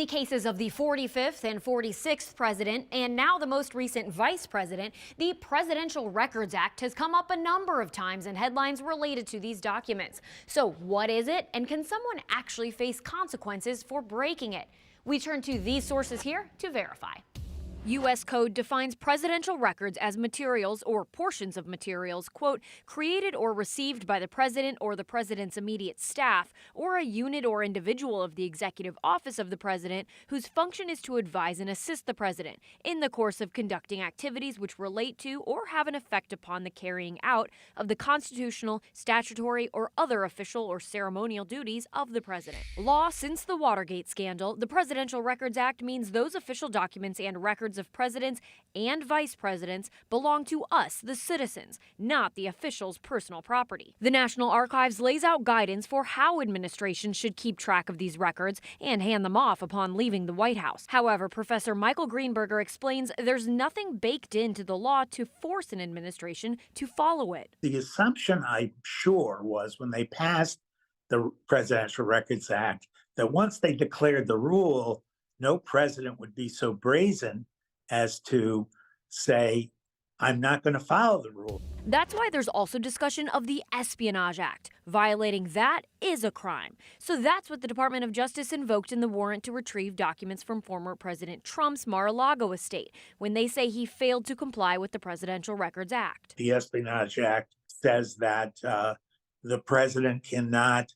The cases of the 45th and 46th president, and now the most recent vice president, the Presidential Records Act has come up a number of times in headlines related to these documents. So what is it, and can someone actually face consequences for breaking it? We turn to these sources here to verify. U.S. Code defines presidential records as materials or portions of materials, quote, created or received by the president or the president's immediate staff, or a unit or individual of the executive office of the president whose function is to advise and assist the president in the course of conducting activities which relate to or have an effect upon the carrying out of the constitutional, statutory, or other official or ceremonial duties of the president. Law since the Watergate scandal, the Presidential Records Act means those official documents and records of presidents and vice presidents belong to us, the citizens, not the official's personal property. The National Archives lays out guidance for how administration should keep track of these records and hand them off upon leaving the White House. However, Professor Michael Greenberger explains there's nothing baked into the law to force an administration to follow it. The assumption, I'm sure, was when they passed the Presidential Records Act that once they declared the rule, no president would be so brazen as to say, I'm not going to follow the rule. That's why there's also discussion of the Espionage Act. Violating that is a crime. So that's what the Department of Justice invoked in the warrant to retrieve documents from former President Trump's Mar-a-Lago estate when they say he failed to comply with the Presidential Records Act. The Espionage Act says that the president cannot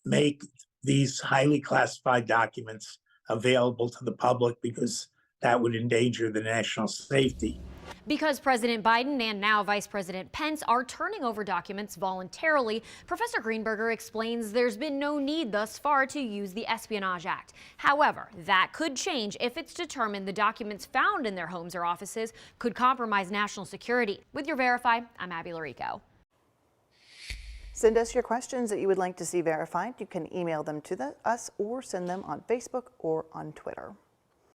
make these highly classified documents available to the public because that would endanger the national safety. Because President Biden and now Vice President Pence are turning over documents voluntarily, Professor Greenberger explains there's been no need thus far to use the Espionage Act. However, that could change if it's determined the documents found in their homes or offices could compromise national security. With your Verify, I'm Abby Larico. Send us your questions that you would like to see verified. You can email them to us or send them on Facebook or on Twitter.